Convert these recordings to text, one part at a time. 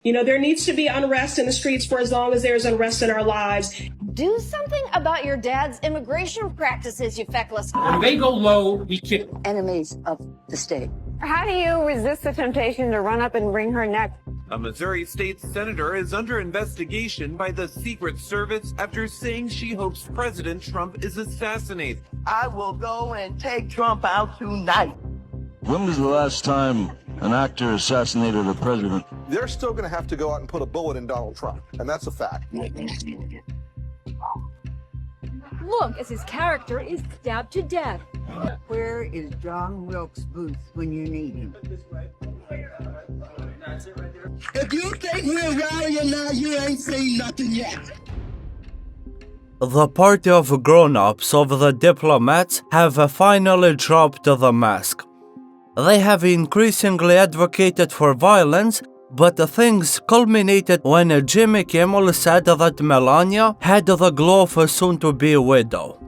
You know, there needs to be unrest in the streets for as long as there's unrest in our lives. Do something about your dad's immigration practices, you feckless. When they go low, we kick. Enemies of the state. How do you resist the temptation to run up and wring her neck? A Missouri state senator is under investigation by the Secret Service after saying she hopes President Trump is assassinated. I will go and take Trump out tonight. When was the last time an actor assassinated a president? They're still going to have to go out and put a bullet in Donald Trump, and that's a fact. Look, as his character is stabbed to death. Where is John Wilkes Booth when you need him? If you think we're rallying now, you ain't seen nothing yet. The party of grown-ups of the diplomats have finally dropped the mask. They have increasingly advocated for violence, but things culminated when Jimmy Kimmel said that Melania had the glow of a soon-to-be widow.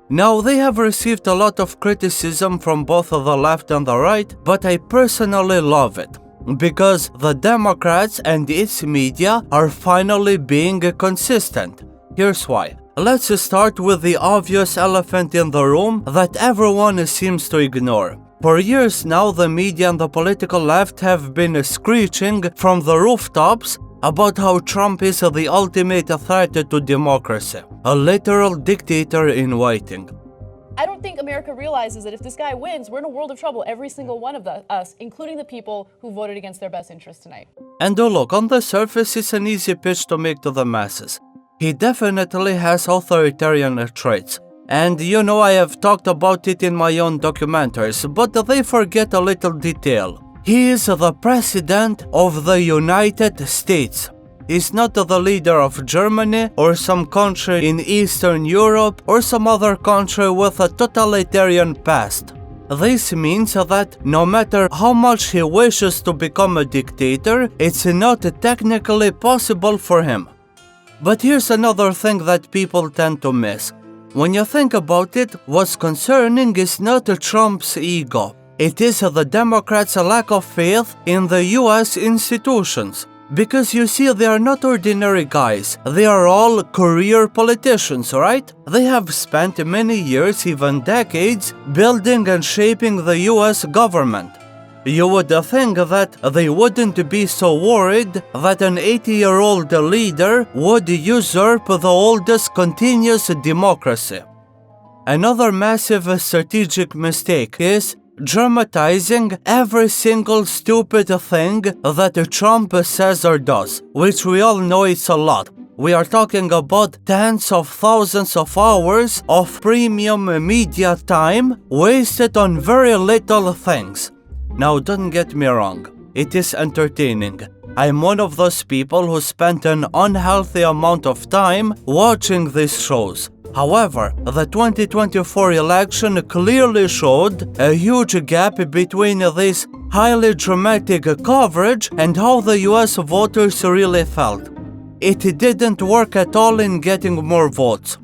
Now, they have received a lot of criticism from both the left and the right, but I personally love it, because the Democrats and its media are finally being consistent. Here's why. Let's start with the obvious elephant in the room that everyone seems to ignore. For years now, the media and the political left have been screeching from the rooftops about how Trump is the ultimate threat to democracy, a literal dictator in waiting. I don't think America realizes that if this guy wins, we're in a world of trouble, every single one of us, including the people who voted against their best interests tonight. And look, on the surface, it's an easy pitch to make to the masses. He definitely has authoritarian traits. And you know, I have talked about it in my own documentaries, but they forget a little detail. He is the president of the United States. He's not the leader of Germany or some country in Eastern Europe or some other country with a totalitarian past. This means that no matter how much he wishes to become a dictator, it's not technically possible for him. But here's another thing that people tend to miss. When you think about it, what's concerning is not Trump's ego. It is the Democrats' lack of faith in the US institutions. Because you see, they are not ordinary guys. They are all career politicians, right? They have spent many years, even decades, building and shaping the US government. You would think that they wouldn't be so worried that an 80-year-old leader would usurp the oldest continuous democracy. Another massive strategic mistake is dramatizing every single stupid thing that Trump says or does, which we all know it's a lot. We are talking about tens of thousands of hours of premium media time wasted on very little things. Now, don't get me wrong, it is entertaining. I'm one of those people who spent an unhealthy amount of time watching these shows. However, the 2024 election clearly showed a huge gap between this highly dramatic coverage and how the US voters really felt. It didn't work at all in getting more votes.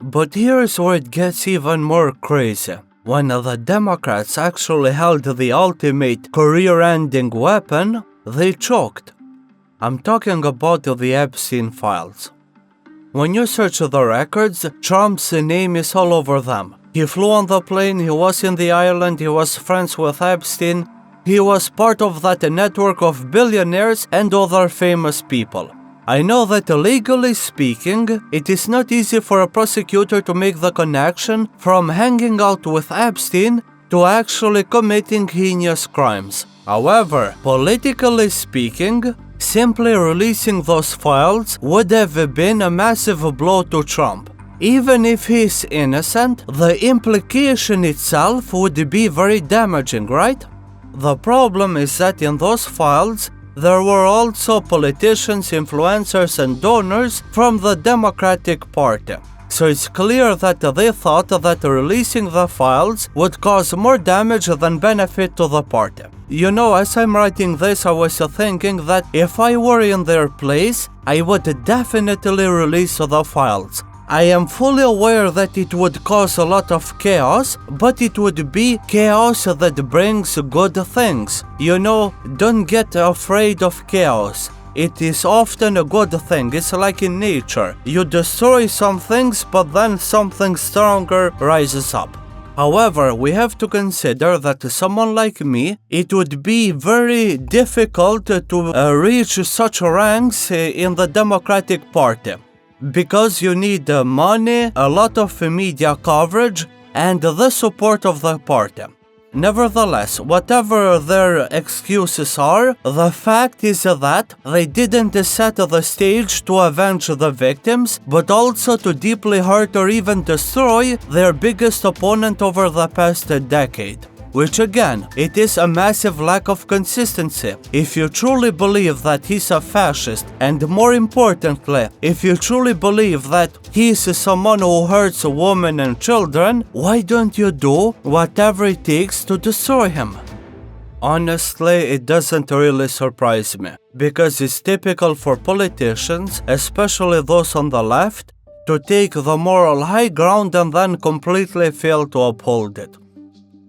But here's where it gets even more crazy. When the Democrats actually held the ultimate career-ending weapon, they choked. I'm talking about the Epstein files. When you search the records, Trump's name is all over them. He flew on the plane, he was in the island, he was friends with Epstein, he was part of that network of billionaires and other famous people. I know that legally speaking, it is not easy for a prosecutor to make the connection from hanging out with Epstein to actually committing heinous crimes. However, politically speaking, simply releasing those files would have been a massive blow to Trump. Even if he is innocent, the implication itself would be very damaging, right? The problem is that in those files, there were also politicians, influencers, and donors from the Democratic Party. So it's clear that they thought that releasing the files would cause more damage than benefit to the party. You know, as I'm writing this, I was thinking that if I were in their place, I would definitely release the files. I am fully aware that it would cause a lot of chaos, but it would be chaos that brings good things. You know, don't get afraid of chaos. It is often a good thing. It's like in nature. You destroy some things, but then something stronger rises up. However, we have to consider that someone like me, it would be very difficult to reach such ranks in the Democratic Party. Because you need money, a lot of media coverage, and the support of the party. Nevertheless, whatever their excuses are, the fact is that they didn't set the stage to avenge the victims, but also to deeply hurt or even destroy their biggest opponent over the past decade. Which again, it is a massive lack of consistency. If you truly believe that he's a fascist, and more importantly, if you truly believe that he's someone who hurts women and children, why don't you do whatever it takes to destroy him? Honestly, it doesn't really surprise me, because it's typical for politicians, especially those on the left, to take the moral high ground and then completely fail to uphold it.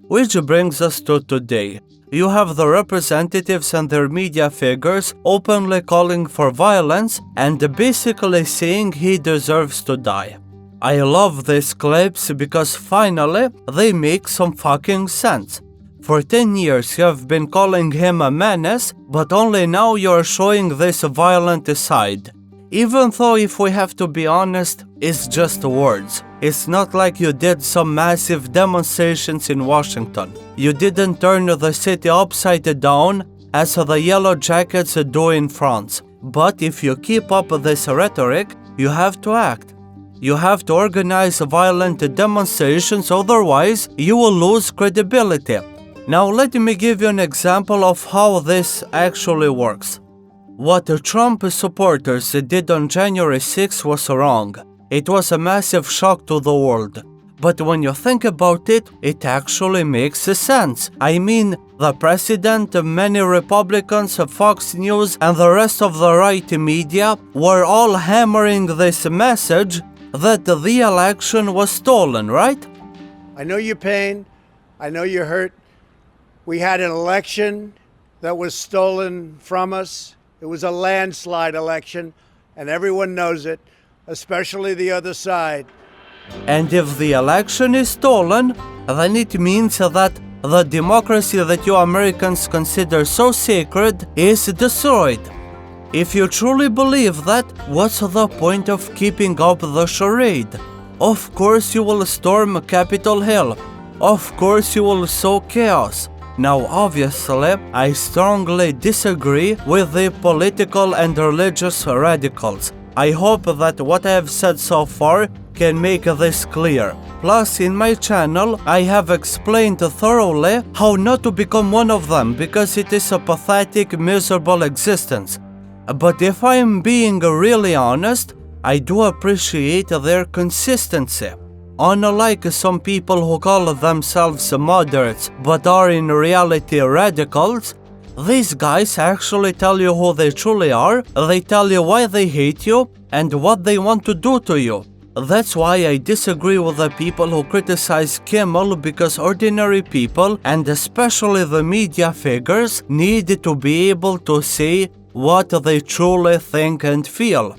Which brings us to today. You have the representatives and their media figures openly calling for violence and basically saying he deserves to die. I love these clips because finally they make some fucking sense. For 10 years you have been calling him a menace, but only now you are showing this violent side. Even though, if we have to be honest, it's just words. It's not like you did some massive demonstrations in Washington. You didn't turn the city upside down as the Yellow Jackets do in France. But if you keep up this rhetoric, you have to act. You have to organize violent demonstrations, otherwise you will lose credibility. Now let me give you an example of how this actually works. What the Trump supporters did on January 6 was wrong. It was a massive shock to the world. But when you think about it, it actually makes sense. I mean, the president, many Republicans, Fox News, and the rest of the right media were all hammering this message that the election was stolen, right? I know your pain. I know you're hurt. We had an election that was stolen from us. It was a landslide election, and everyone knows it, especially the other side. And if the election is stolen, then it means that the democracy that you Americans consider so sacred is destroyed. If you truly believe that, what's the point of keeping up the charade? Of course you will storm Capitol Hill. Of course you will sow chaos. Now obviously, I strongly disagree with the political and religious radicals. I hope that what I have said so far can make this clear. Plus, in my channel, I have explained thoroughly how not to become one of them, because it is a pathetic, miserable existence. But if I am being really honest, I do appreciate their consistency. Unlike some people who call themselves moderates but are in reality radicals, these guys actually tell you who they truly are, they tell you why they hate you and what they want to do to you. That's why I disagree with the people who criticize Kimmel, because ordinary people, and especially the media figures, need to be able to say what they truly think and feel.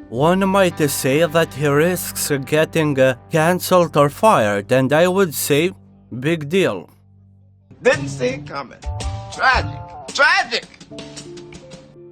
One might say that he risks getting cancelled or fired, and I would say, big deal. Didn't see it coming. Tragic. Tragic!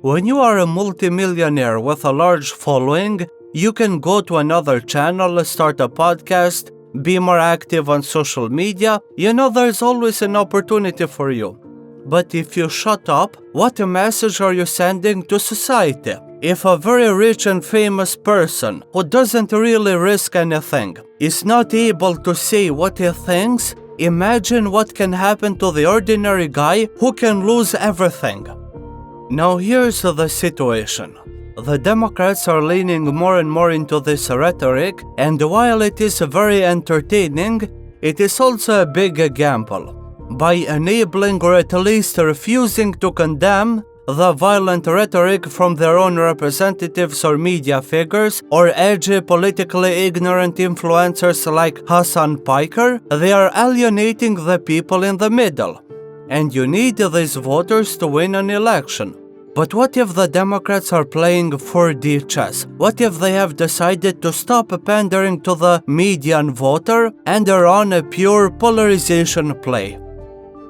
When you are a multimillionaire with a large following, you can go to another channel, start a podcast, be more active on social media. You know, there's always an opportunity for you. But if you shut up, what message are you sending to society? If a very rich and famous person, who doesn't really risk anything, is not able to say what he thinks, imagine what can happen to the ordinary guy who can lose everything. Now here's the situation. The Democrats are leaning more and more into this rhetoric, and while it is very entertaining, it is also a big gamble. By enabling or at least refusing to condemn the violent rhetoric from their own representatives or media figures, or edgy, politically ignorant influencers like Hassan Piker, they are alienating the people in the middle. And you need these voters to win an election. But what if the Democrats are playing 4D chess? What if they have decided to stop pandering to the median voter and are on a pure polarization play?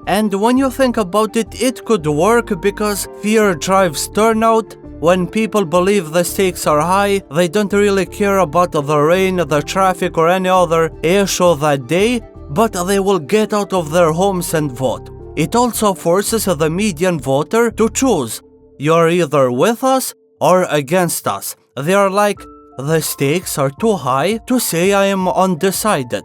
And when you think about it, it could work because fear drives turnout. When people believe the stakes are high, they don't really care about the rain, the traffic, or any other issue that day, but they will get out of their homes and vote. It also forces the median voter to choose. You're either with us or against us. They are like, the stakes are too high to say I am undecided.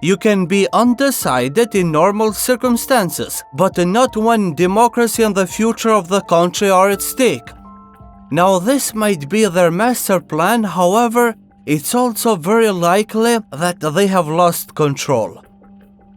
You can be undecided in normal circumstances, but not when democracy and the future of the country are at stake. Now, this might be their master plan, however, it's also very likely that they have lost control.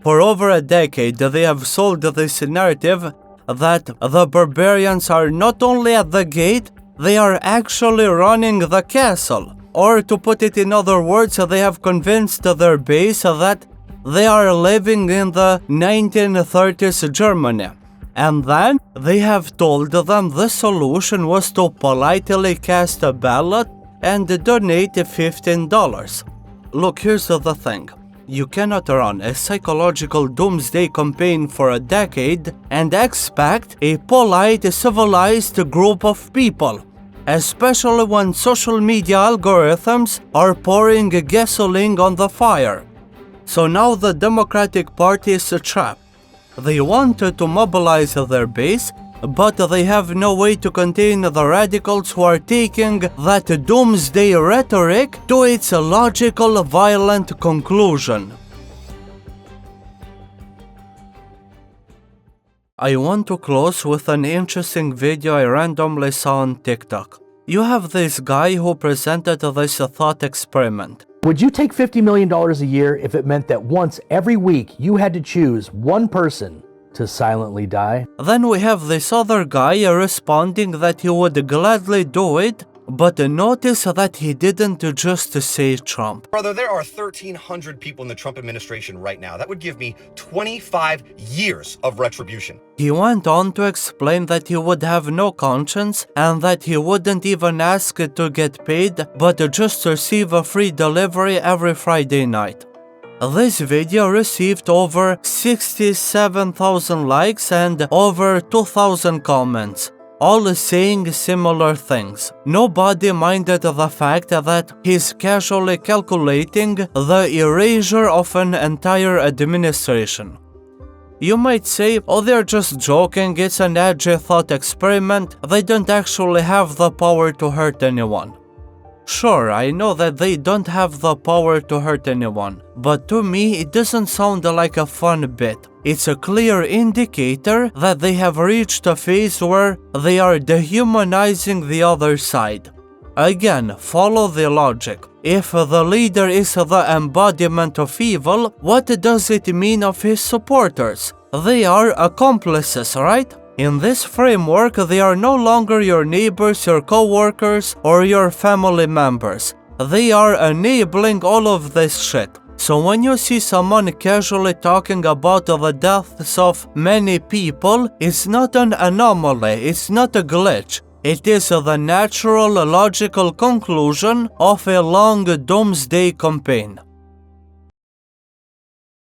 For over a decade, they have sold this narrative that the barbarians are not only at the gate, they are actually running the castle. Or to put it in other words, they have convinced their base that they are living in the 1930s Germany. And then they have told them the solution was to politely cast a ballot and donate $15. Look, here's the thing. You cannot run a psychological doomsday campaign for a decade and expect a polite, civilized group of people, especially when social media algorithms are pouring gasoline on the fire. So now the Democratic Party is trapped. They wanted to mobilize their base, but they have no way to contain the radicals who are taking that doomsday rhetoric to its logical, violent conclusion. I want to close with an interesting video I randomly saw on TikTok. You have this guy who presented this thought experiment. Would you take $50 million a year if it meant that once every week you had to choose one person to silently die? Then we have this other guy responding that he would gladly do it, but notice that he didn't just say Trump. Brother, there are 1,300 people in the Trump administration right now. That would give me 25 years of retribution. He went on to explain that he would have no conscience and that he wouldn't even ask to get paid, but just receive a free delivery every Friday night. This video received over 67,000 likes and over 2,000 comments, all saying similar things. Nobody minded the fact that he's casually calculating the erasure of an entire administration. You might say, oh, they're just joking, it's an edgy thought experiment, they don't actually have the power to hurt anyone. Sure, I know that they don't have the power to hurt anyone, but to me it doesn't sound like a fun bit. It's a clear indicator that they have reached a phase where they are dehumanizing the other side. Again, follow the logic. If the leader is the embodiment of evil, what does it mean of his supporters? They are accomplices, right? In this framework, they are no longer your neighbors, your co-workers, or your family members. They are enabling all of this shit. So when you see someone casually talking about the deaths of many people, it's not an anomaly, it's not a glitch. It is the natural, logical conclusion of a long doomsday campaign.